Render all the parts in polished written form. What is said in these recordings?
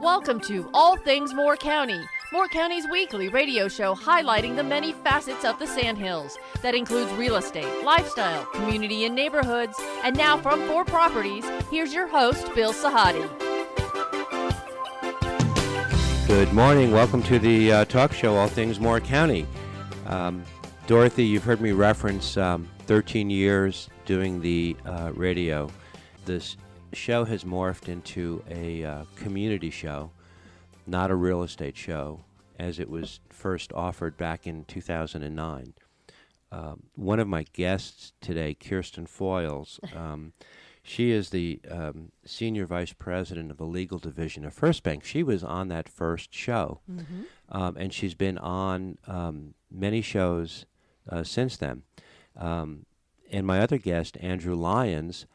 Welcome to All Things Moore County, Moore County's weekly radio show highlighting the many facets of the Sandhills. That includes real estate, lifestyle, community and neighborhoods. And now from 4 Properties, here's your host, Bill Sahadi. Good morning. Welcome to the talk show, All Things Moore County. Dorothy, you've heard me reference 13 years doing the radio. This show has morphed into a community show, not a real estate show, as it was first offered back in 2009. One of my guests today, Kirsten Foyles, she is the Senior Vice President of the Legal Division of First Bank. She was on that first show, and she's been on many shows since then. And my other guest, Andrew Lyons,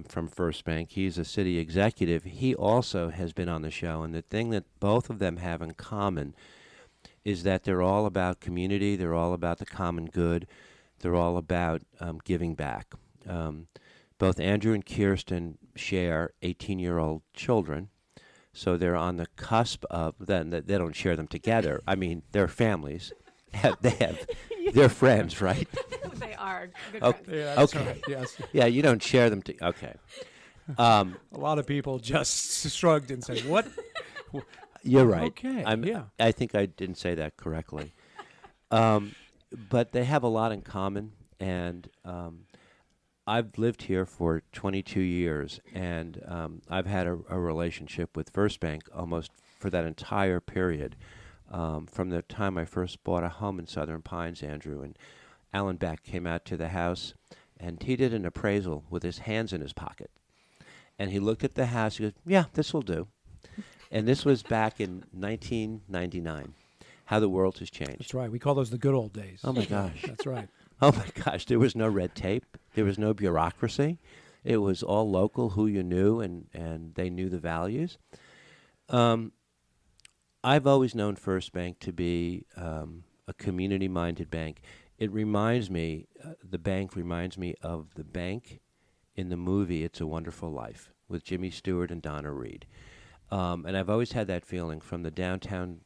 from First Bank, he's a city executive. He also has been on the show, and the thing that both of them have in common is that they're all about community, they're all about the common good, they're all about giving back. Both Andrew and Kirsten share 18-year-old children, so they're on the cusp of, then they don't share them together. I mean, they're families. They're friends, right? They are. Good Okay. friends. Yeah, that's Okay. right. Yes. Yeah, you don't share them. Okay. A lot of people just shrugged and said, "What?" You're right. Okay. I think I didn't say that correctly. But they have a lot in common, and I've lived here for 22 years, and I've had a relationship with First Bank almost for that entire period. From the time I first bought a home in Southern Pines, Andrew, and Alan Beck came out to the house, and he did an appraisal with his hands in his pocket. And he looked at the house, he goes, "Yeah, this will do." And this was back in 1999. How the world has changed. That's right. We call those the good old days. Oh, my gosh. That's right. Oh, my gosh. There was no red tape. There was no bureaucracy. It was all local, who you knew, and they knew the values. I've always known First Bank to be a community-minded bank. It reminds me, the bank reminds me of the bank in the movie It's a Wonderful Life with Jimmy Stewart and Donna Reed. And I've always had that feeling from the downtown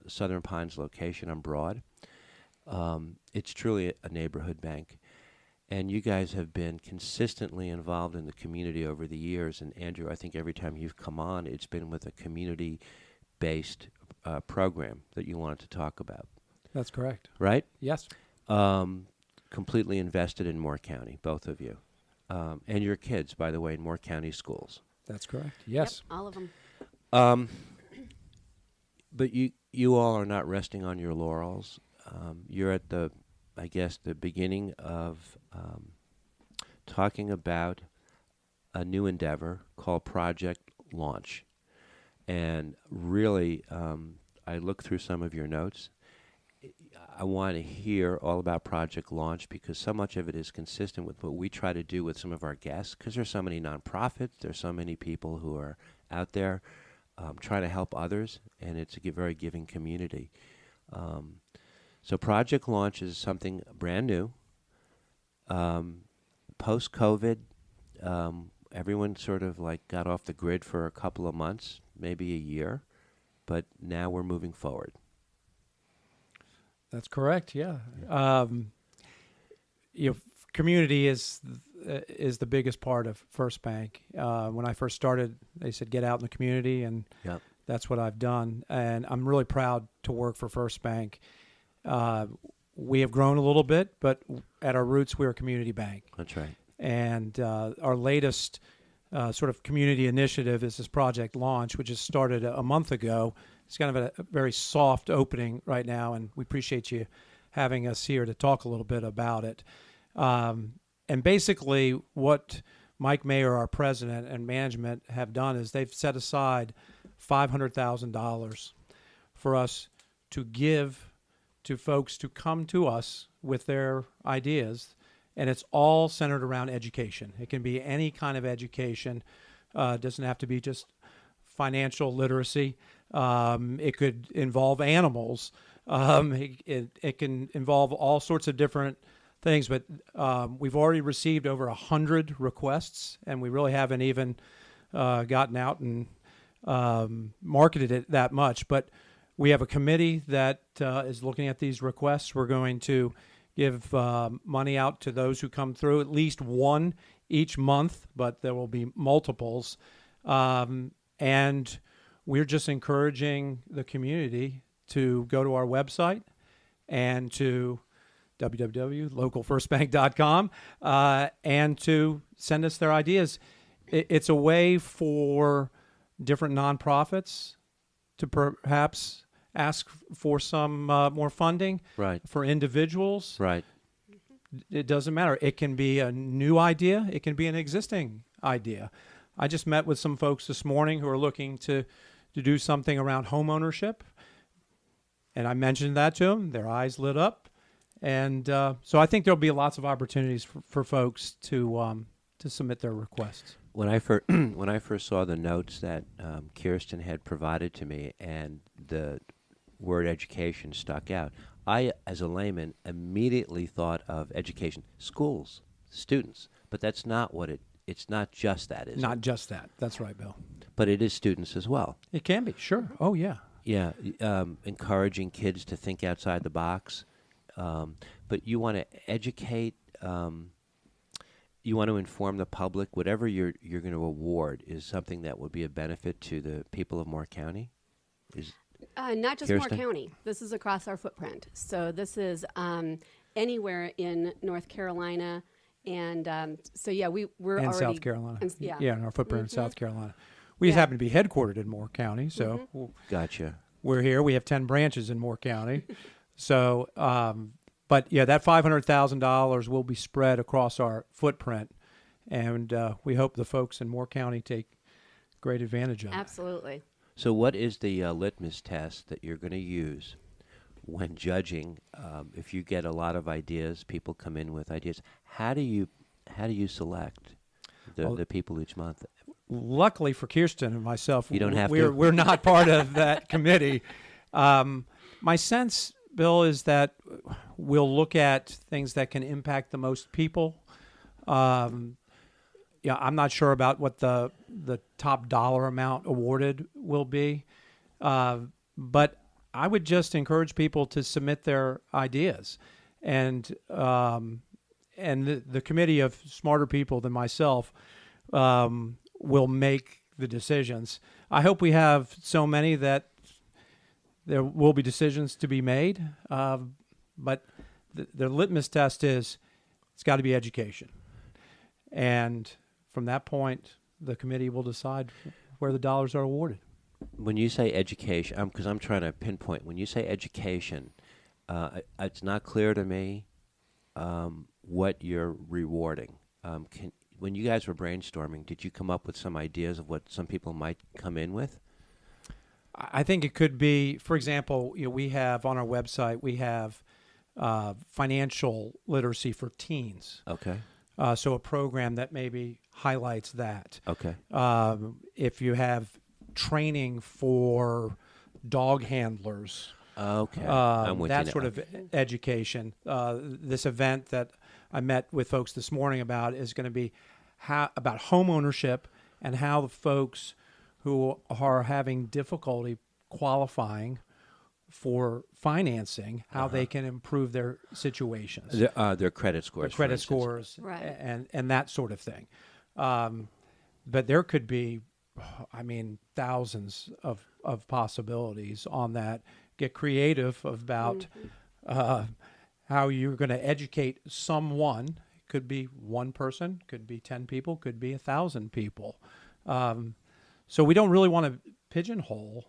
Southern Pines location on Broad. It's truly a neighborhood bank. And you guys have been consistently involved in the community over the years. And Andrew, I think every time you've come on, it's been with a community-based program that you wanted to talk about. That's correct. Right? Yes. Completely invested in Moore County, both of you. And your kids, by the way, in Moore County schools. That's correct. Yes. Yep, all of them. But you all are not resting on your laurels. You're at the beginning of talking about a new endeavor called Project Launch. And really, I looked through some of your notes. I want to hear all about Project Launch because so much of it is consistent with what we try to do with some of our guests, because there's so many nonprofits, there's so many people who are out there trying to help others, and it's a very giving community. So Project Launch is something brand new. Post-COVID, everyone sort of like got off the grid for a couple of months, maybe a year, but now we're moving forward. That's correct. Yeah. Community is the biggest part of First Bank. When I first started, they said get out in the community, and Yep. that's what I've done. And I'm really proud to work for First Bank. We have grown a little bit, but at our roots, we're a community bank. That's right. And our latest sort of community initiative is this Project Launch, which has started a month ago. It's kind of a very soft opening right now, and we appreciate you having us here to talk a little bit about it. And basically what Mike Mayer, our president, and management have done is they've set aside $500,000 for us to give to folks to come to us with their ideas. And it's all centered around education. It can be any kind of education. It doesn't have to be just financial literacy. It could involve animals. It can involve all sorts of different things. But we've already received over 100 requests, and we really haven't even gotten out and marketed it that much. But we have a committee that is looking at these requests. We're going to give money out to those who come through, at least one each month, but there will be multiples. And we're just encouraging the community to go to our website and to www.localfirstbank.com and to send us their ideas. It's a way for different nonprofits to perhaps ask for some more funding. Right. For individuals. Right. It doesn't matter. It can be a new idea. It can be an existing idea. I just met with some folks this morning who are looking to do something around home ownership. And I mentioned that to them. Their eyes lit up. And so I think there'll be lots of opportunities for folks to submit their requests. When I first saw the notes that Kirsten had provided to me and the word education stuck out, I, as a layman, immediately thought of education, schools, students. But that's not what it's not just that, is it? Not just that. That's right, Bill. But it is students as well. It can be, sure. Oh, yeah. Yeah, encouraging kids to think outside the box. But you want to educate, you want to inform the public. Whatever you're going to award is something that would be a benefit to the people of Moore County? Not just Kirsten? Moore County. This is across our footprint. So this is anywhere in North Carolina. And so, yeah, we're And already... South Carolina. And, yeah. In our footprint in South Carolina. We just Yeah. happen to be headquartered in Moore County, so Gotcha. we're here. We have 10 branches in Moore County. So, but yeah, that $500,000 will be spread across our footprint, and we hope the folks in Moore County take great advantage of it. Absolutely. So what is the litmus test that you're going to use when judging? If you get a lot of ideas, people come in with ideas. How do you select the people each month? Luckily for Kirsten and myself, You don't have we're, to? we're not part of that committee. My sense, Bill, is that we'll look at things that can impact the most people. I'm not sure about what the top dollar amount awarded will be, but I would just encourage people to submit their ideas, and the committee of smarter people than myself will make the decisions. I hope we have so many that there will be decisions to be made, but the litmus test is it's got to be education. And from that point, the committee will decide where the dollars are awarded. When you say education, because I'm trying to pinpoint, when you say education, it's not clear to me what you're rewarding. When you guys were brainstorming, did you come up with some ideas of what some people might come in with? I think it could be, for example, we have on our website, we have financial literacy for teens. Okay. So a program that maybe highlights that. Okay. If you have training for dog handlers, Okay. I'm with you that now. sort of education. This event that I met with folks this morning about is going to be about home ownership and how the folks who are having difficulty qualifying for financing, how they can improve their situations. Their credit scores. Their credit for instance. scores, Right. and that sort of thing. But there could be, thousands of possibilities on that. Get creative about how you're going to educate someone. It could be one person, could be 10 people, could be 1,000 people. So we don't really want to pigeonhole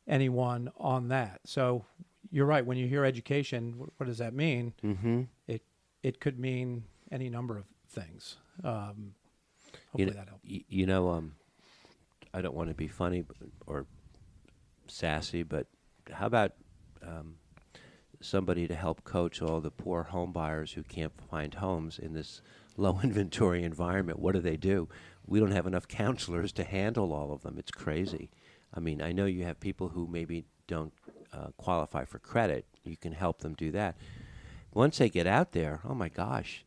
anyone on that. So you're right. When you hear education, what does that mean? Mm-hmm. It could mean any number of things. Hopefully that helps. I don't want to be funny or sassy, but how about somebody to help coach all the poor home buyers who can't find homes in this low inventory environment? What do? We don't have enough counselors to handle all of them. It's crazy. I mean, I know you have people who maybe don't qualify for credit. You can help them do that. Once they get out there, oh my gosh,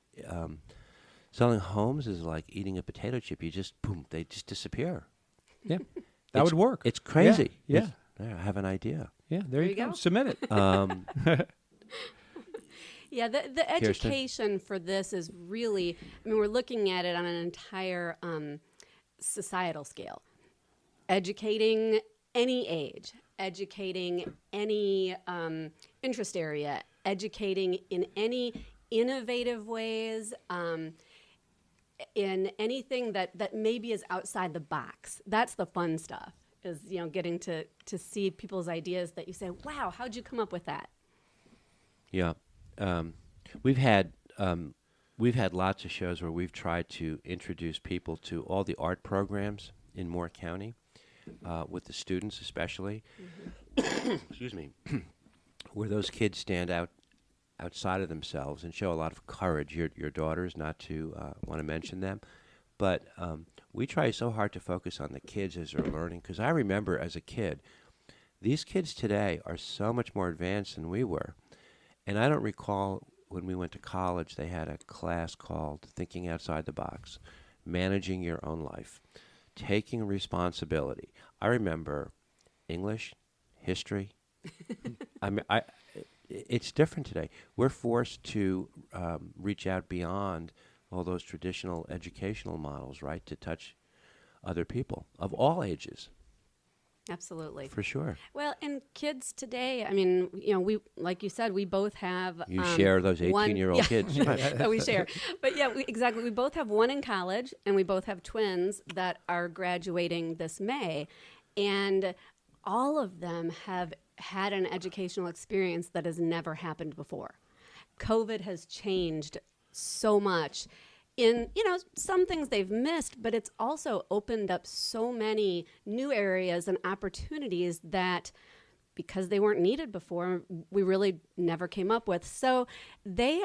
selling homes is like eating a potato chip. They just disappear. Yeah. That would work. It's crazy. Yeah. I have an idea. Yeah, there you go. Submit it. Yeah, the education for this is really, I mean, we're looking at it on an entire societal scale. Educating any age, educating any interest area, educating in any innovative ways, in anything that maybe is outside the box. That's the fun stuff, is, you know, getting to see people's ideas that you say, wow, how'd you come up with that? Yeah. We've had lots of shows where we've tried to introduce people to all the art programs in Moore County, with the students especially. Excuse me. Where those kids stand outside of themselves and show a lot of courage. Your daughters, not to want to mention them, but we try so hard to focus on the kids as they're learning, because I remember as a kid, these kids today are so much more advanced than we were. And I don't recall when we went to college, they had a class called Thinking Outside the Box, Managing Your Own Life, Taking Responsibility. I remember English, history. It's different today. We're forced to reach out beyond all those traditional educational models, right, to touch other people of all ages. Absolutely. For sure. Well, and kids today, I mean, you know, we, like you said, we both have... You share those 18-year-old kids. That we share. But yeah, exactly. We both have one in college, and we both have twins that are graduating this May. And all of them have had an educational experience that has never happened before. COVID has changed so much in, you know, some things they've missed, but it's also opened up so many new areas and opportunities that, because they weren't needed before, we really never came up with. So they,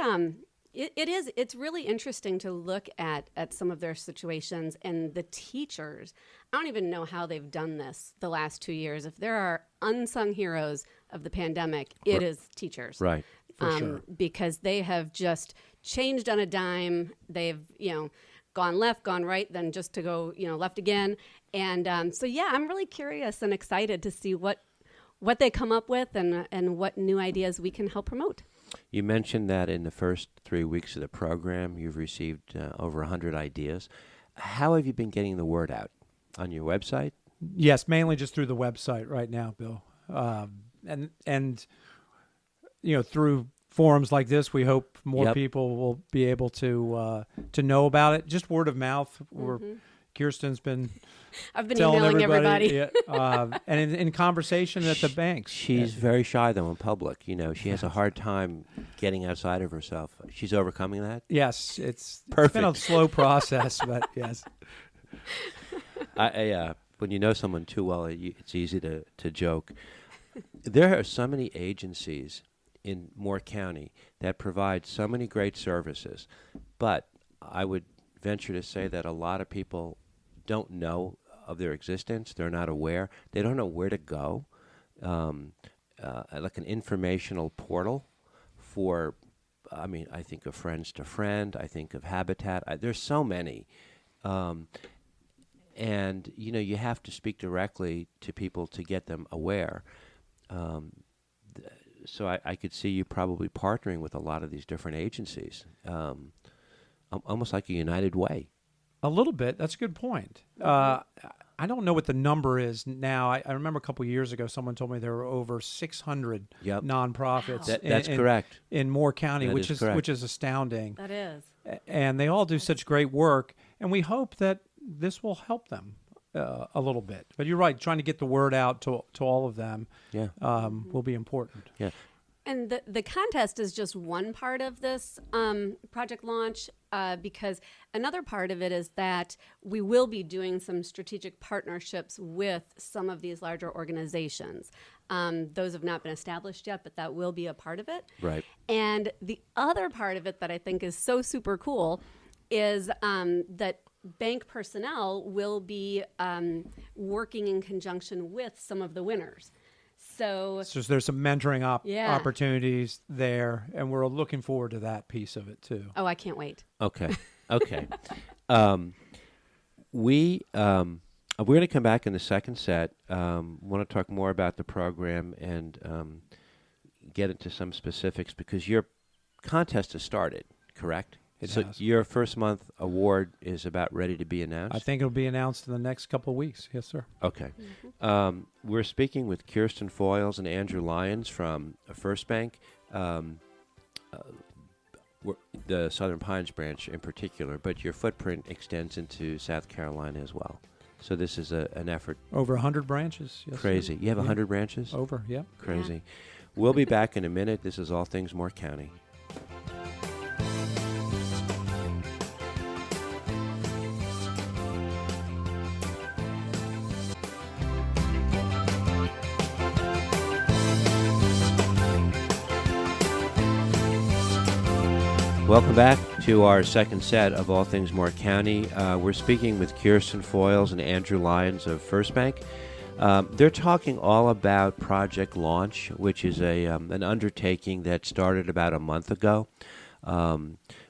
it's really interesting to look at some of their situations, and the teachers. I don't even know how they've done this the last 2 years. If there are unsung heroes of the pandemic, it is teachers. Right. For sure. Because they have just changed on a dime. They've, you know, gone left, gone right, then just to go, you know, left again. And so, yeah, I'm really curious and excited to see what they come up with and what new ideas we can help promote. You mentioned that in the first 3 weeks of the program, you've received over 100 ideas. How have you been getting the word out? On your website? Yes, mainly just through the website right now, Bill. And you know, through forums like this, we hope more people will be able to know about it. Just word of mouth. Kirsten's been I've been telling emailing everybody. And in conversation at the banks. She's very shy, though, in public. You know, she has a hard time getting outside of herself. She's overcoming that? Yes, it's been Perfect. a slow process, but yes. When you know someone too well, it's easy to joke. There are so many agencies in Moore County that provide so many great services, but I would venture to say that a lot of people don't know of their existence. They're not aware. They don't know where to go. Like an informational portal for, I mean, I think of Friends to Friend. I think of Habitat. There's so many. And, you know, you have to speak directly to people to get them aware. So I could see you probably partnering with a lot of these different agencies, almost like a United Way. A little bit. That's a good point. I don't know what the number is now. I remember a couple of years ago, someone told me there were over 600 nonprofits. Wow. That's correct. In Moore County, That which is correct. which is astounding. That is. And they all do such great work, and we hope that this will help them a little bit. But you're right, trying to get the word out to all of them will be important. Yeah. And the contest is just one part of this project launch, because another part of it is that we will be doing some strategic partnerships with some of these larger organizations. Those have not been established yet, but that will be a part of it. Right. And the other part of it that I think is so super cool is that bank personnel will be working in conjunction with some of the winners. So there's some mentoring opportunities there, and we're looking forward to that piece of it too. Oh, I can't wait. Okay. We're going to come back in the second set. Want to talk more about the program and get into some specifics because your contest has started, correct? It so has. Your first month award is about ready to be announced? I think it'll be announced in the next couple of weeks. Yes, sir. Okay. We're speaking with Kirsten Foyles and Andrew Lyons from First Bank, the Southern Pines branch in particular, but your footprint extends into South Carolina as well. So this is an effort. Over 100 branches. Yes, Crazy. sir. You have 100 branches? Over, yep. Crazy. We'll be back in a minute. This is All Things Moore County. Welcome back to our second set of All Things Moore County. We're speaking with Kirsten Foyles and Andrew Lyons of First Bank. They're talking all about Project Launch, which is an undertaking that started about a month ago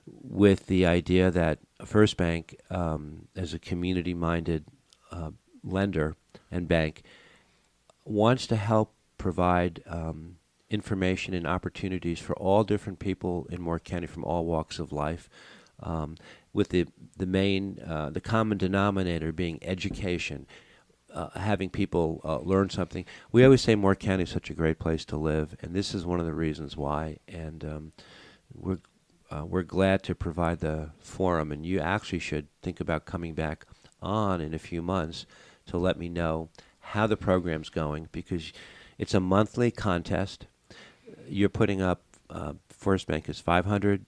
with the idea that First Bank, as a community-minded lender and bank, wants to help provide information and opportunities for all different people in Moore County from all walks of life, with the common denominator being education, having people learn something. We always say Moore County is such a great place to live, and this is one of the reasons why. And we're glad to provide the forum, and you actually should think about coming back on in a few months to let me know how the program's going, because it's a monthly contest. You're putting up, First Bank is 500,000.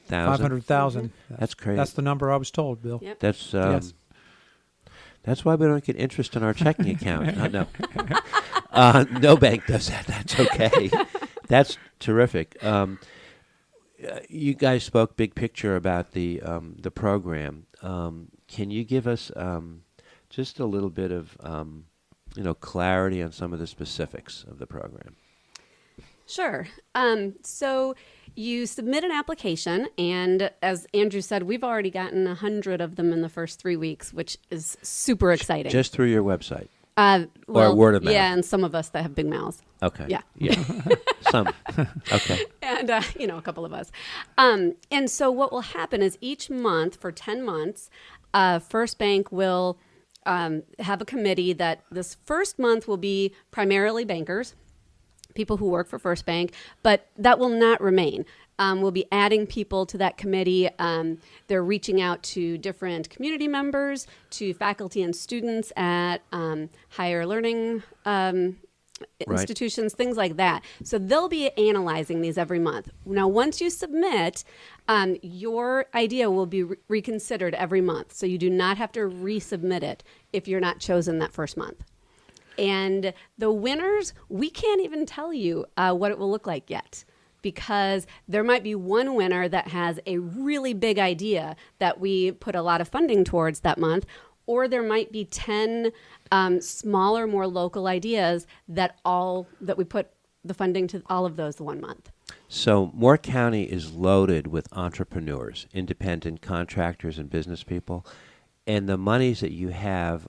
500,000. That's crazy. That's the number I was told, Bill. Yep. That's Yes. That's why we don't get interest in our checking account. No, no bank does that. That's okay. That's terrific. You guys spoke big picture about the program. Can you give us just a little bit of clarity on some of the specifics of the program? Sure. So you submit an application, and as Andrew said, we've already gotten 100 of them in the first 3 weeks, which is super exciting. Just through your website? Well, or word of mouth? Yeah, and some of us that have big mouths. Okay. Yeah. Some. Okay. And, a couple of us. And so what will happen is each month for 10 months, First Bank will have a committee that this first month will be primarily bankers, people who work for First Bank, but that will not remain. We'll be adding people to that committee. They're reaching out to different community members, to faculty and students at higher learning institutions, things like that. So they'll be analyzing these every month. Now, once you submit, your idea will be reconsidered every month. So you do not have to resubmit it if you're not chosen that first month. And the winners, we can't even tell you what it will look like yet, because there might be one winner that has a really big idea that we put a lot of funding towards that month, or there might be 10 smaller, more local ideas that we put the funding to all of those 1 month. So Moore County is loaded with entrepreneurs, independent contractors, and business people, and the monies that you have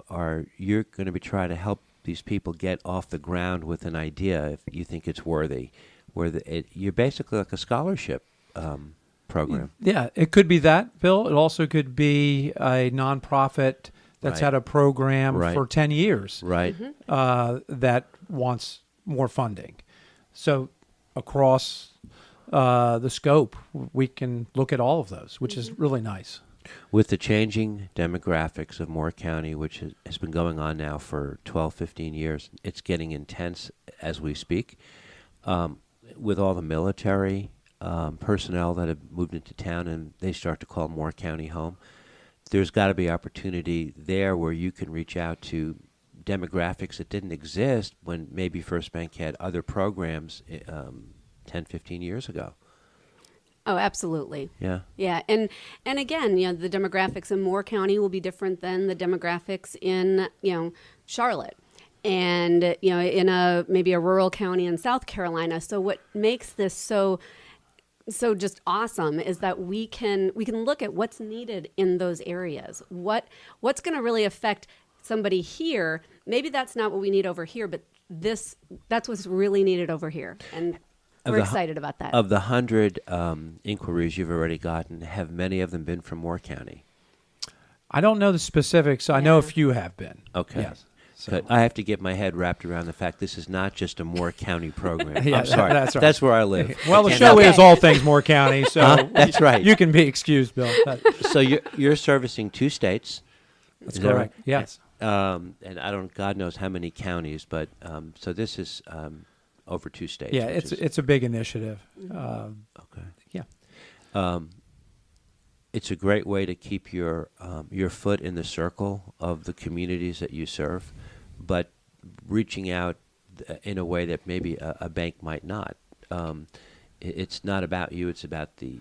you're going to be trying to help these people get off the ground with an idea if you think it's worthy. You're basically like a scholarship program. Yeah, it could be that, Bill. It also could be a nonprofit that's had a program for 10 years that wants more funding. So across the scope, we can look at all of those, which is really nice. With the changing demographics of Moore County, which has been going on now for 12, 15 years, it's getting intense as we speak. With all the military personnel that have moved into town and they start to call Moore County home, there's got to be opportunity there where you can reach out to demographics that didn't exist when maybe First Bank had other programs 10, 15 years ago. Oh, absolutely. Yeah. Yeah, and again, the demographics in Moore County will be different than the demographics in, Charlotte, and in maybe a rural county in South Carolina. So what makes this so just awesome is that we can look at what's needed in those areas. What's going to really affect somebody here, maybe that's not what we need over here, but that's what's really needed over here. And we're excited about that. Of the 100 inquiries you've already gotten, have many of them been from Moore County? I don't know the specifics. I know a few have been. Okay. Yes. So I have to get my head wrapped around the fact this is not just a Moore County program. Yeah, I'm sorry. that's right. That's where I live. Well, the I can't show help it. is all things Moore County, so That's right. you can be excused, Bill. So you're servicing 2 states. That's Is that correct. right? Yes. And I don't, God knows how many counties, but so this is over 2 states. Yeah, which is- it's a big initiative. okay. Yeah. It's a great way to keep your foot in the circle of the communities that you serve, but reaching out in a way that maybe a bank might not. It's not about you; it's about the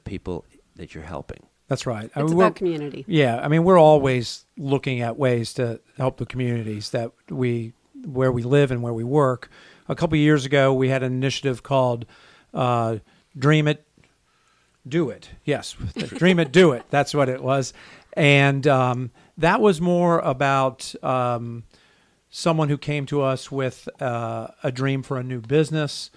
people that you're helping. That's right. It's about community. Yeah, I mean, we're always looking at ways to help the communities where we live and where we work. A couple of years ago, we had an initiative called Dream It, Do It. Yes, Dream It, Do It. That's what it was. And that was more about someone who came to us with a dream for a new business.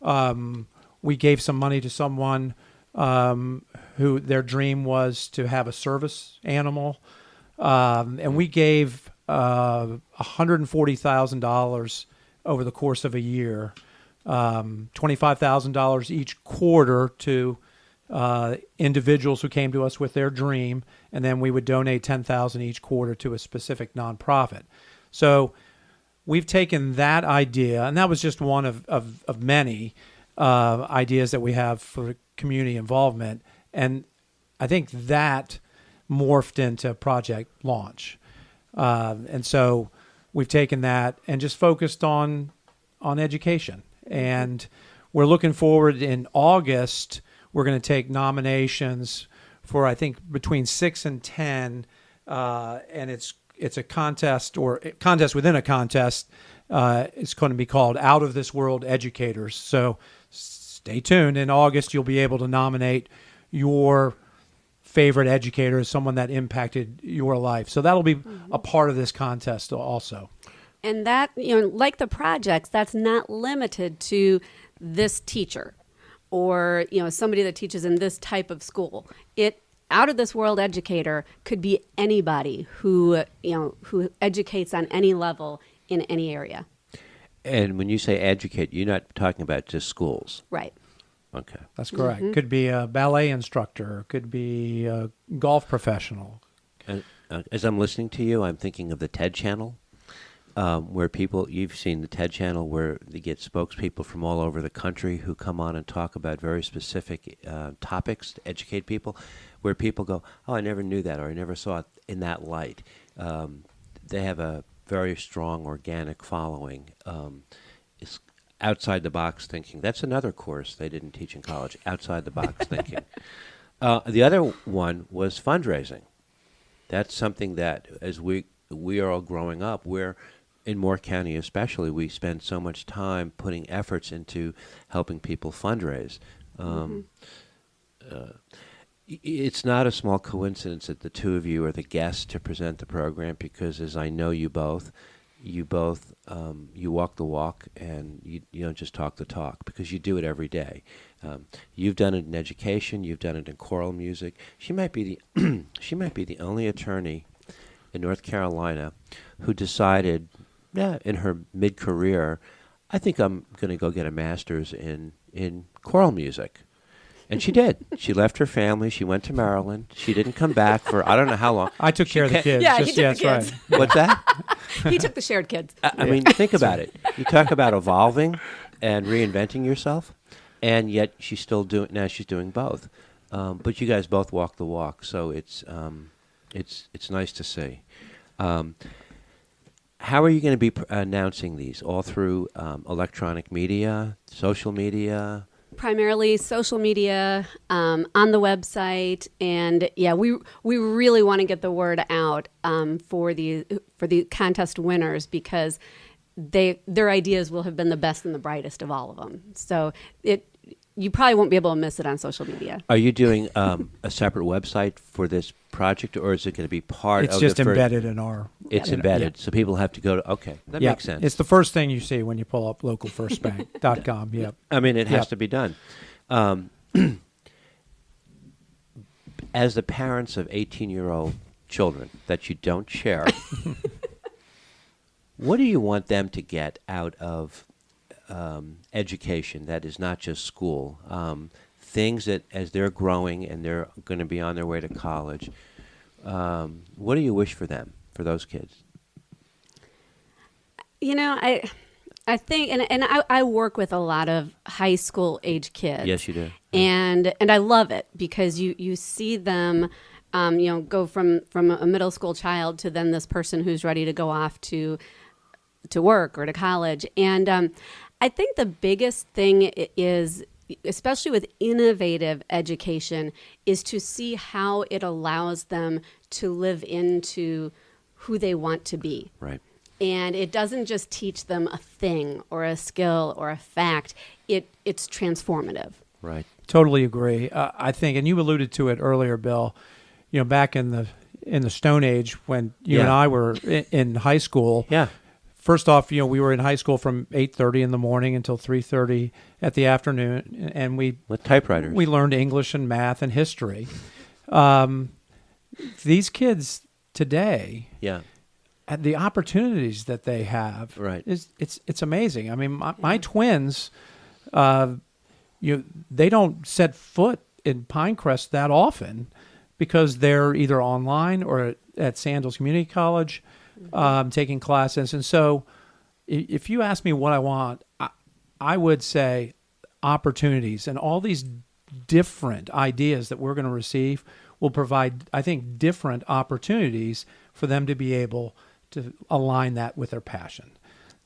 Mm-hmm. We gave some money to someone who their dream was to have a service animal. And we gave $140,000 over the course of a year, $25,000 each quarter to individuals who came to us with their dream, and then we would donate $10,000 each quarter to a specific nonprofit. So we've taken that idea, and that was just one of many ideas that we have for community involvement, and I think that morphed into Project Launch. And so we've taken that and just focused on education. And we're looking forward in August. We're going to take nominations for, I think, between 6 and 10, and it's a contest or a contest within a contest. It's going to be called Out of This World Educators. So stay tuned. In August, you'll be able to nominate your favorite educator as someone that impacted your life. So that'll be a part of this contest also. And that, like the projects, that's not limited to this teacher or, somebody that teaches in this type of school. Out of this world educator could be anybody who educates on any level in any area. And when you say educate, you're not talking about just schools. Right. Okay. That's correct. Could be a ballet instructor, could be a golf professional. And, as I'm listening to you, I'm thinking of the TED channel, where you've seen the TED channel where they get spokespeople from all over the country who come on and talk about very specific topics to educate people, where people go, oh, I never knew that, or I never saw it in that light. They have a very strong organic following. It's outside the box thinking. That's another course they didn't teach in college, outside the box thinking. The other one was fundraising. That's something that as we are all growing up, we're in Moore County especially, we spend so much time putting efforts into helping people fundraise. It's not a small coincidence that the two of you are the guests to present the program, because as I know you both you walk the walk, and you don't just talk the talk, because you do it every day. You've done it in education. You've done it in choral music. She might be the only attorney in North Carolina who decided, in her mid-career, I think I'm going to go get a master's in choral music. And she did. She left her family. She went to Maryland. She didn't come back for I don't know how long. I took care of the kids. Yeah, he took the kids. Right. What's that? He took the shared kids. I mean, think about it. You talk about evolving and reinventing yourself, and yet she's still doing. Now she's doing both. But you guys both walk the walk, so it's nice to see. How are you going to be announcing these? All through electronic media, social media? Primarily social media, on the website, and we really want to get the word out for the contest winners, because their ideas will have been the best and the brightest of all of them. So you probably won't be able to miss it on social media. Are you doing a separate website for this project, or is it going to be part of It's just embedded in our It's embedded, so people have to go to. Okay, that makes sense. It's the first thing you see when you pull up localfirstbank.com. Yep. I mean, it has to be done. As the parents of 18-year-old children that you don't share, what do you want them to get out of education that is not just school? Things that, as they're growing and they're going to be on their way to college, what do you wish for them, for those kids? I think, and I work with a lot of high school age kids. Yes, you do. And I love it because you see them, go from a middle school child to then this person who's ready to go off to work or to college. And I think the biggest thing is, especially with innovative education, is to see how it allows them to live into who they want to be. Right. And it doesn't just teach them a thing or a skill or a fact. It's transformative. Right. Totally agree. I think, and you alluded to it earlier, Bill. Back in the Stone Age when you and I were in high school. Yeah. First off, we were in high school from 8:30 in the morning until 3:30 at the afternoon, and with typewriters. We learned English and math and history. These kids today. Yeah. The opportunities that they have, right? It's amazing. I mean, my twins, they don't set foot in Pinecrest that often because they're either online or at Sandals Community College, taking classes. And so, if you ask me what I want, I would say opportunities, and all these different ideas that we're going to receive will provide, I think, different opportunities for them to be able to align that with their passion.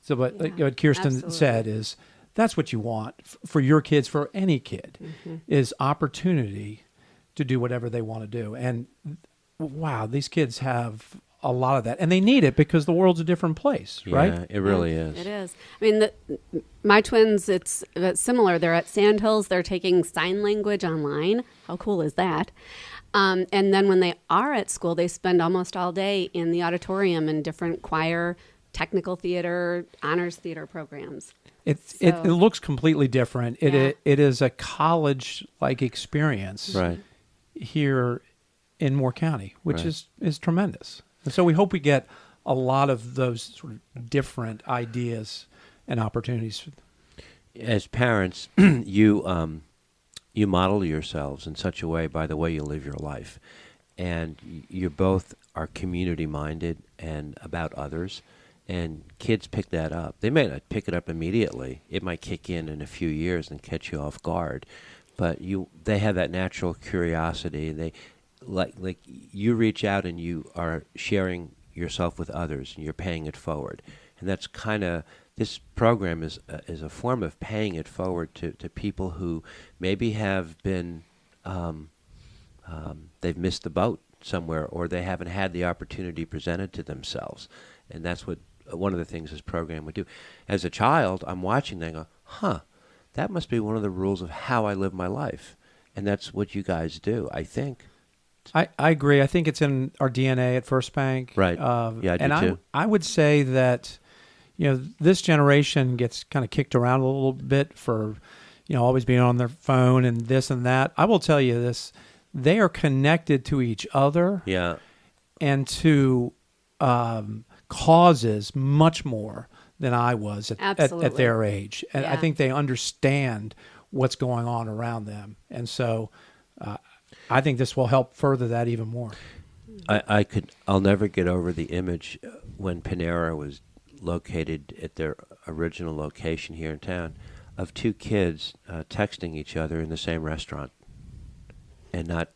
So what Kirsten said is that's what you want for your kids, for any kid, is opportunity to do whatever they want to do. And wow, these kids have a lot of that, and they need it because the world's a different place, right? Yeah, it really is. It is. I mean, my twins, it's similar. They're at Sandhills. They're taking sign language online. How cool is that? And then when they are at school, they spend almost all day in the auditorium in different choir, technical theater, honors theater programs. It looks completely different. It is a college-like experience here in Moore County, which is tremendous. And so we hope we get a lot of those sort of different ideas and opportunities. As parents, you model yourselves in such a way by the way you live your life. And you both are community-minded and about others. And kids pick that up. They may not pick it up immediately. It might kick in a few years and catch you off guard. But they have that natural curiosity. They like you reach out and you are sharing yourself with others and you're paying it forward. And that's kind of, this program is a form of paying it forward to people who maybe have been, they've missed the boat somewhere, or they haven't had the opportunity presented to themselves. And that's what one of the things this program would do. As a child, I'm watching that and go, that must be one of the rules of how I live my life. And that's what you guys do, I think. I agree. I think it's in our DNA at First Bank. Right. Yeah, I do too. I would say that, this generation gets kind of kicked around a little bit for, always being on their phone and this and that. I will tell you this. They are connected to each other. Yeah. And to causes much more than I was at their age. And I think they understand what's going on around them. And so I think this will help further that even more. I'll never get over the image when Pinera was located at their original location here in town of two kids texting each other in the same restaurant and not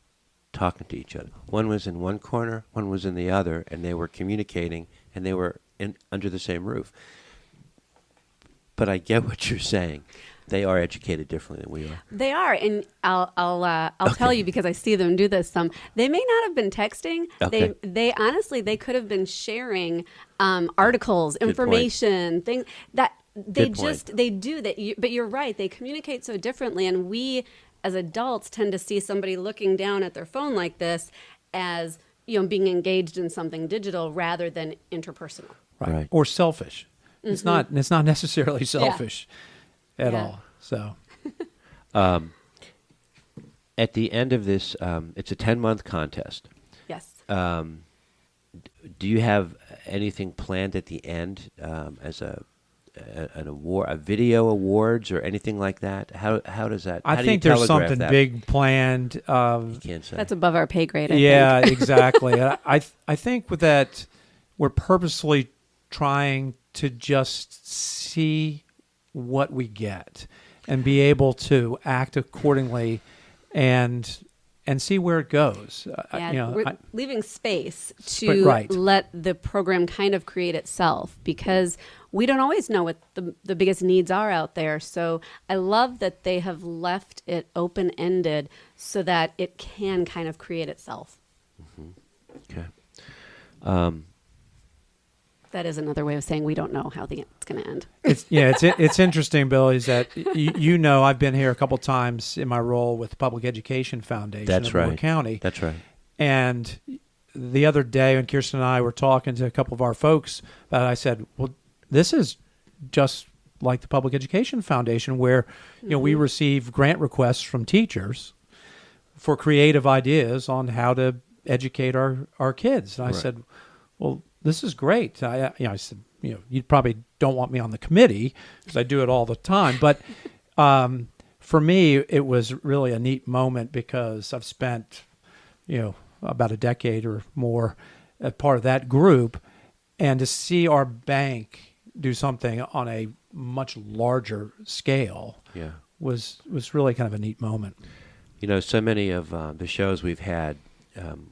talking to each other. One was in one corner, one was in the other, and they were communicating, and they were under the same roof. But I get what you're saying. They are educated differently than we are. They are, and I'll tell you because I see them do this. They may not have been texting. Okay. They honestly they could have been sharing articles, information, things that they do that. But you're right. They communicate so differently, and we as adults tend to see somebody looking down at their phone like this as being engaged in something digital rather than interpersonal. Right. Or selfish. It's not necessarily selfish at Yeah. all. So At the end of this, it's a 10-month contest. Yes. Do you have anything planned at the end as an award, a video awards, or anything like that? How does that? I how think do you there's telegraph something that? big planned. You can't say. That's above our pay grade, I Yeah, think. exactly. I think with that, we're purposely trying to just see what we get and be able to act accordingly and see where it goes. Yeah, we're leaving space to Right. let the program kind of create itself, because we don't always know what the biggest needs are out there. So I love that they have left it open-ended so that it can kind of create itself. Okay. That is another way of saying we don't know how it's going to end. It's interesting, Bill, is that I've been here a couple times in my role with the Public Education Foundation That's of Moore right. County. That's right. And the other day when Kirsten and I were talking to a couple of our folks about it, I said, well, this is just like the Public Education Foundation, where we receive grant requests from teachers for creative ideas on how to educate our kids. And I Right. said, well, this is great. I said, you probably don't want me on the committee because I do it all the time. But for me, it was really a neat moment because I've spent, about a decade or more as part of that group, and to see our bank do something on a much larger scale Yeah. was really kind of a neat moment. So many of the shows we've had,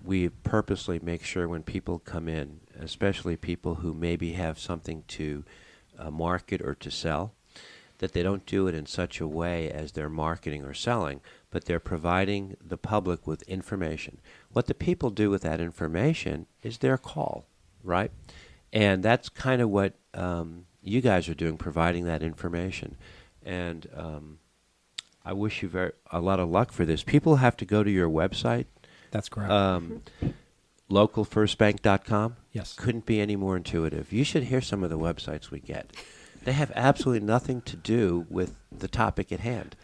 we purposely make sure when people come in, especially people who maybe have something to market or to sell, that they don't do it in such a way as they're marketing or selling, but they're providing the public with information. What the people do with that information is their call, right? And that's kind of what you guys are doing, providing that information. And I wish you a lot of luck for this. People have to go to your website, That's correct. localfirstbank.com. Yes. Couldn't be any more intuitive. You should hear some of the websites we get. They have absolutely nothing to do with the topic at hand.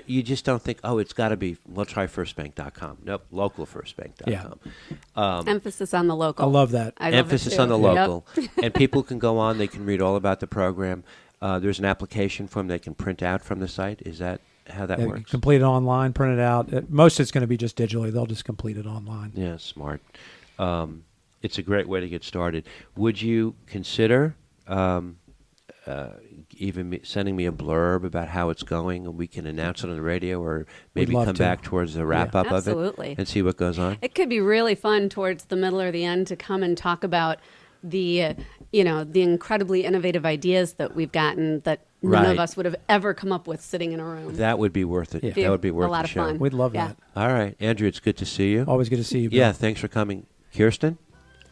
You just don't think, it's got to be, we'll try firstbank.com. Nope, localfirstbank.com. Emphasis on the local. I love that. I love it Emphasis too. on the Yep. local. And people can go on, they can read all about the program. There's an application form they can print out from the site. Is that how that works? Complete it online, print it out. Most it's going to be just digitally. They'll just complete it online. Yeah, smart. It's a great way to get started. Would you consider even sending me a blurb about how it's going, and we can announce it on the radio, or maybe love come to. back towards the wrap-up of it Absolutely. and see what goes on? It could be really fun towards the middle or the end to come and talk about the incredibly innovative ideas that we've gotten that none Right. of us would have ever come up with sitting in a room. That would be worth it. Yeah. That would be worth a lot the of show. fun. We'd love Yeah. that. All right, Andrew, it's good to see you. Always good to see you, Bill. Yeah, thanks for coming. Kirsten,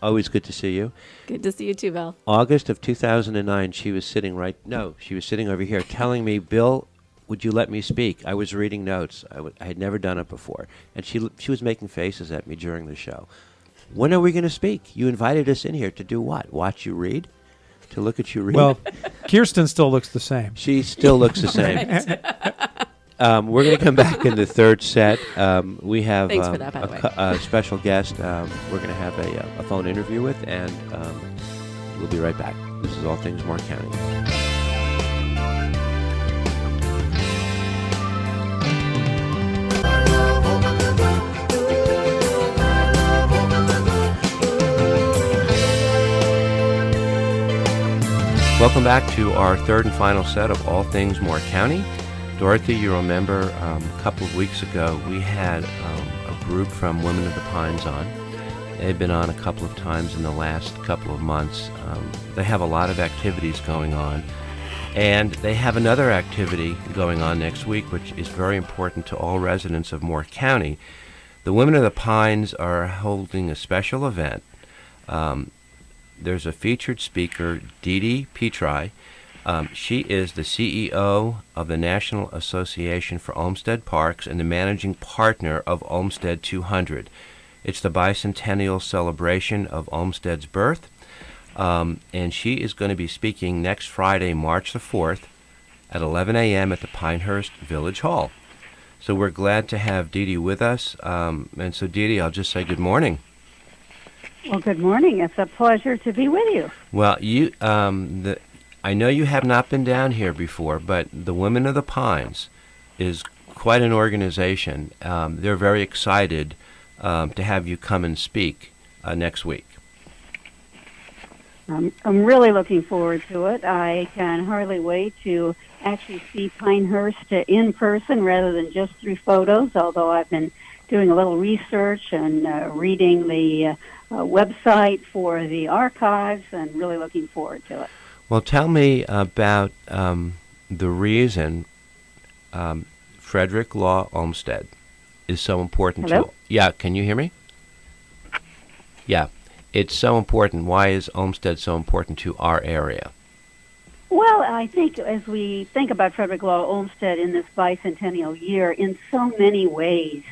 always good to see you. Good to see you too, Bill. August of 2009, she was sitting over here telling me, Bill, would you let me speak? I was reading notes. I had never done it before. And she was making faces at me during the show. When are we going to speak? You invited us in here to do what? Watch you read? To look at you read? Well, Kirsten still looks the same. She still looks the same. We're going to come back in the third set. We have Thanks for that, by the way. a special guest we're going to have a phone interview with, and we'll be right back. This is All Things Moore County. Welcome back to our third and final set of All Things Moore County. Dorothy, you remember a couple of weeks ago we had a group from Women of the Pines on. They've been on a couple of times in the last couple of months. They have a lot of activities going on. And they have another activity going on next week, which is very important to all residents of Moore County. The Women of the Pines are holding a special event. There's a featured speaker, DeDe Petri. She is the CEO of the National Association for Olmsted Parks and the managing partner of Olmsted 200. It's the bicentennial celebration of Olmsted's birth, and she is going to be speaking next Friday, March the 4th, at 11 a.m. at the Pinehurst Village Hall. So we're glad to have DeDe with us. And so, DeDe, I'll just say good morning. Well, good morning. It's a pleasure to be with you. Well, I know you have not been down here before, but the Women of the Pines is quite an organization. They're very excited to have you come and speak next week. I'm really looking forward to it. I can hardly wait to actually see Pinehurst in person rather than just through photos, although I've been doing a little research and reading the website for the archives and really looking forward to it. Well, tell me about the reason Frederick Law Olmstead is so important Hello? to... Yeah, can you hear me? Yeah, it's so important. Why is Olmsted so important to our area? Well, I think as we think about Frederick Law Olmstead in this bicentennial year, in so many ways,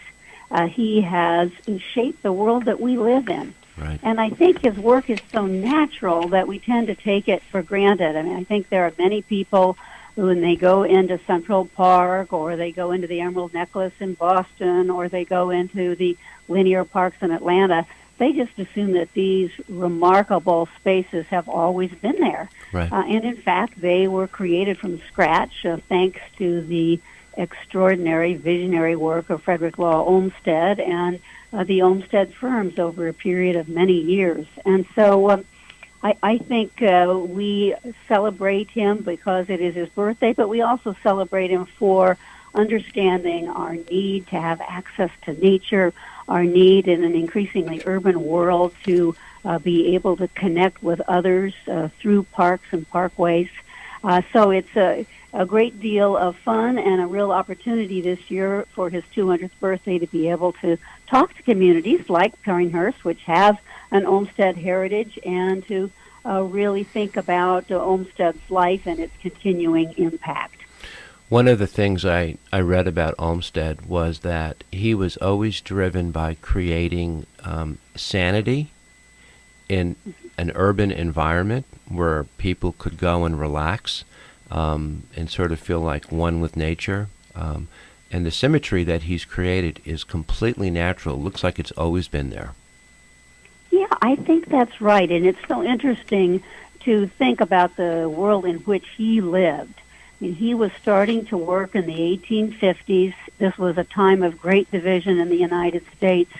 he has shaped the world that we live in. Right. And I think his work is so natural that we tend to take it for granted. I mean, I think there are many people who, when they go into Central Park or they go into the Emerald Necklace in Boston or they go into the linear parks in Atlanta, they just assume that these remarkable spaces have always been there. Right. And in fact, they were created from scratch thanks to the extraordinary visionary work of Frederick Law Olmstead and the Olmstead firms over a period of many years. And so I think we celebrate him because it is his birthday, but we also celebrate him for understanding our need to have access to nature, our need in an increasingly urban world to be able to connect with others through parks and parkways. So it's a great deal of fun and a real opportunity this year for his 200th birthday to be able to talk to communities like Pinehurst, which have an Olmsted heritage, and to really think about Olmsted's life and its continuing impact. One of the things I read about Olmsted was that he was always driven by creating sanity in an urban environment where people could go and relax and sort of feel like one with nature. And the symmetry that he's created is completely natural. It looks like it's always been there. Yeah, I think that's right. And it's so interesting to think about the world in which he lived. I mean, he was starting to work in the 1850s. This was a time of great division in the United States,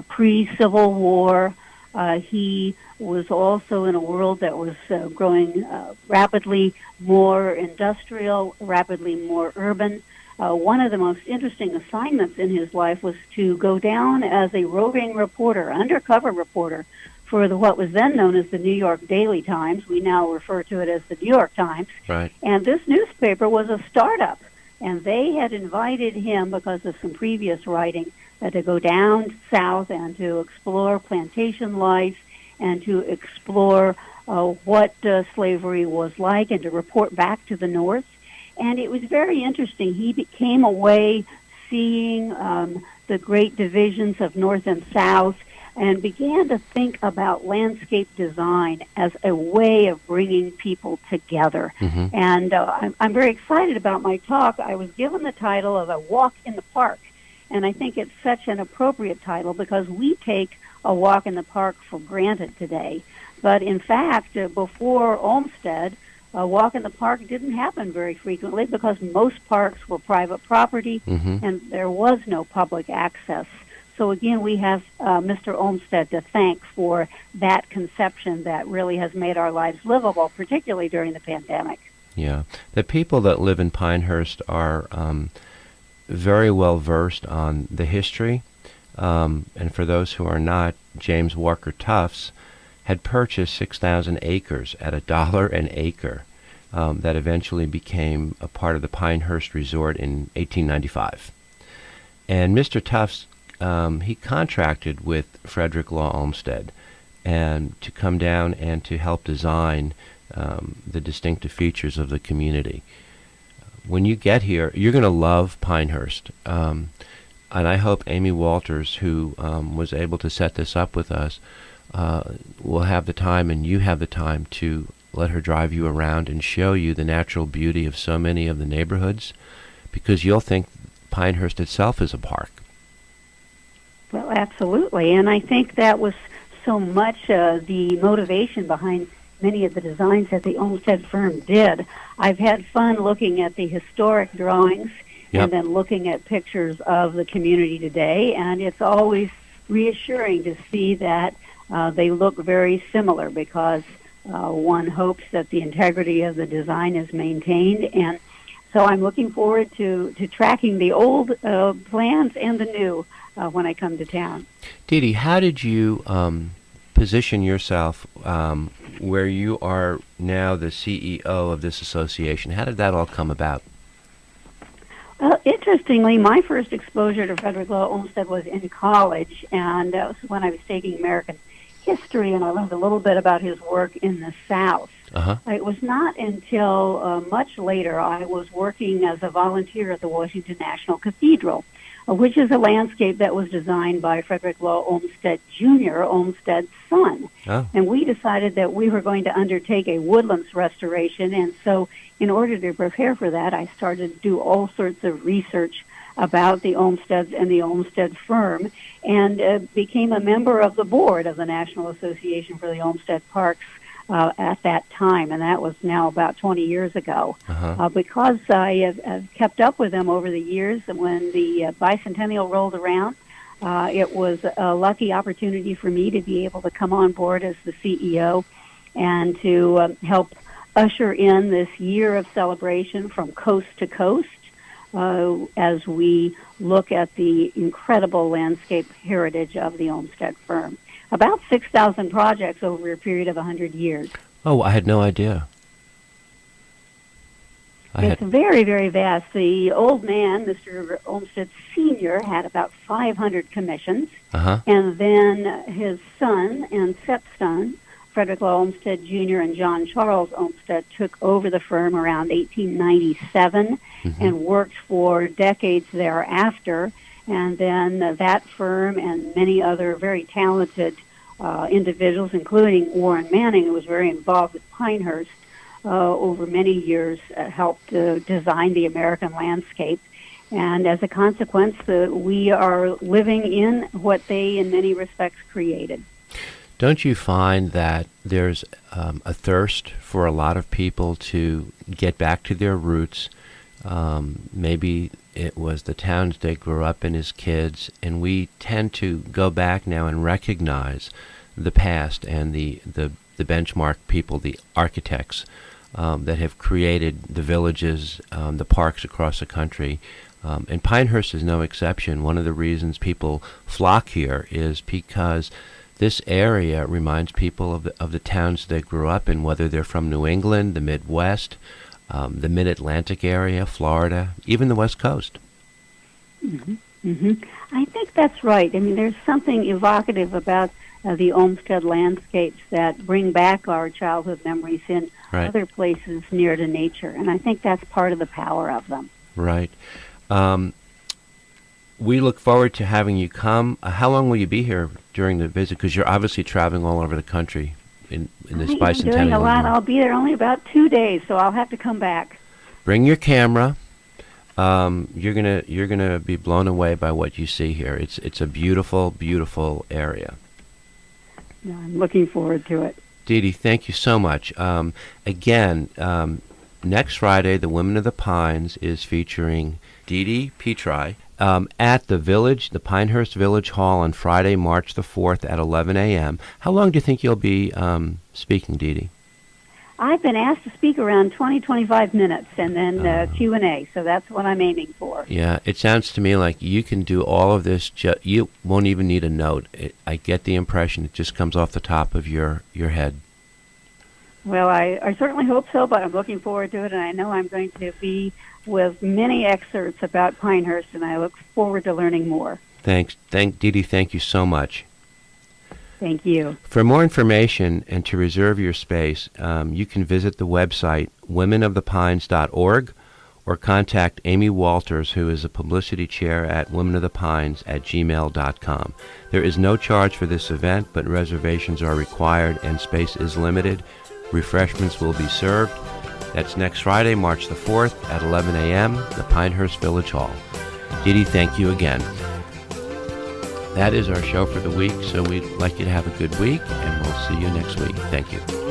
pre-Civil War. He was also in a world that was growing rapidly more industrial, rapidly more urban. One of the most interesting assignments in his life was to go down as a roving reporter, undercover reporter, for what was then known as the New York Daily Times. We now refer to it as the New York Times. Right. And this newspaper was a startup, and they had invited him because of some previous writing to go down south and to explore plantation life and to explore what slavery was like and to report back to the North. And it was very interesting. He came away seeing the great divisions of North and South and began to think about landscape design as a way of bringing people together. Mm-hmm. And I'm very excited about my talk. I was given the title of A Walk in the Park, and I think it's such an appropriate title because we take a walk in the park for granted today. But in fact, before Olmsted, a walk in the park didn't happen very frequently because most parks were private property, Mm-hmm. and there was no public access. So again, we have Mr. Olmsted to thank for that conception that really has made our lives livable, particularly during the pandemic. Yeah. The people that live in Pinehurst are very well versed on the history. And for those who are not, James Walker Tufts had purchased 6,000 acres at $1 an acre that eventually became a part of the Pinehurst Resort in 1895. And Mr. Tufts, he contracted with Frederick Law Olmstead and to come down and to help design the distinctive features of the community. When you get here, you're going to love Pinehurst. and I hope Amy Walters, who was able to set this up with us, will have the time, and you have the time, to let her drive you around and show you the natural beauty of so many of the neighborhoods, because you'll think Pinehurst itself is a park. Well, absolutely. And I think that was so much the motivation behind many of the designs that the Olmsted firm did. I've had fun looking at the historic drawings and then looking at pictures of the community today, and it's always reassuring to see that they look very similar, because one hopes that the integrity of the design is maintained. And so I'm looking forward to tracking the old plans and the new when I come to town. DeDe, how did you position yourself where you are now the CEO of this association? How did that all come about? Interestingly, my first exposure to Frederick Law Olmstead was in college, and that was when I was taking American history, and I learned a little bit about his work in the South. It was not until much later I was working as a volunteer at the Washington National Cathedral, which is a landscape that was designed by Frederick Law Olmstead Jr., Olmsted's son. And we decided that we were going to undertake a woodlands restoration, and so in order to prepare for that, I started to do all sorts of research about the Olmsteds and the Olmsted firm, and became a member of the board of the National Association for the Olmsted Parks at that time, and that was now about 20 years ago. Because I have kept up with them over the years, and when the bicentennial rolled around, it was a lucky opportunity for me to be able to come on board as the CEO and to help usher in this year of celebration from coast to coast as we look at the incredible landscape heritage of the Olmsted firm. About 6,000 projects over a period of 100 years. Oh, I had no idea. It's very, very vast. The old man, Mr. Olmsted Sr., had about 500 commissions, and then his son and stepson, Frederick Law Olmsted Jr. and John Charles Olmsted, took over the firm around 1897 and worked for decades thereafter. And then that firm and many other very talented individuals, including Warren Manning, who was very involved with Pinehurst over many years, helped design the American landscape. And as a consequence, we are living in what they, in many respects, created. Don't you find that there's a thirst for a lot of people to get back to their roots? Maybe it was the towns they grew up in as kids, and we tend to go back now and recognize the past and the benchmark people, the architects that have created the villages, the parks across the country. And Pinehurst is no exception. One of the reasons people flock here is because this area reminds people of the towns they grew up in, whether they're from New England, the Midwest, the Mid-Atlantic area, Florida, even the West Coast. I think that's right. I mean, there's something evocative about the Olmsted landscapes that bring back our childhood memories in other places near to nature, and I think that's part of the power of them. Right. We look forward to having you come. How long will you be here during the visit? Because you're obviously traveling all over the country in this bicentennial. I'm doing a lot. I'll be there only about 2 days, so I'll have to come back. Bring your camera. You're gonna be blown away by what you see here. It's a beautiful, beautiful area. Yeah, I'm looking forward to it. DeDe, thank you so much. Again, next Friday, the Women of the Pines is featuring DeDe Petri at the Pinehurst Village Hall on Friday, March the 4th at 11 a.m. How long do you think you'll be speaking, DeDe? I've been asked to speak around 20, 25 minutes, and then Q&A, so that's what I'm aiming for. Yeah, it sounds to me like you can do all of this. You won't even need a note. I get the impression it just comes off the top of your head. Well, I certainly hope so, but I'm looking forward to it, and I know I'm going to be with many excerpts about Pinehurst, and I look forward to learning more. Thanks. DeDe, thank you so much. Thank you. For more information and to reserve your space, you can visit the website womenofthepines.org or contact Amy Walters, who is a publicity chair at Women of the Pines, at gmail.com. There is no charge for this event, but reservations are required and space is limited. Refreshments will be served. That's next Friday, March the 4th at 11 a.m., the Pinehurst Village Hall. DeDe, thank you again. That is our show for the week, so we'd like you to have a good week, and we'll see you next week. Thank you.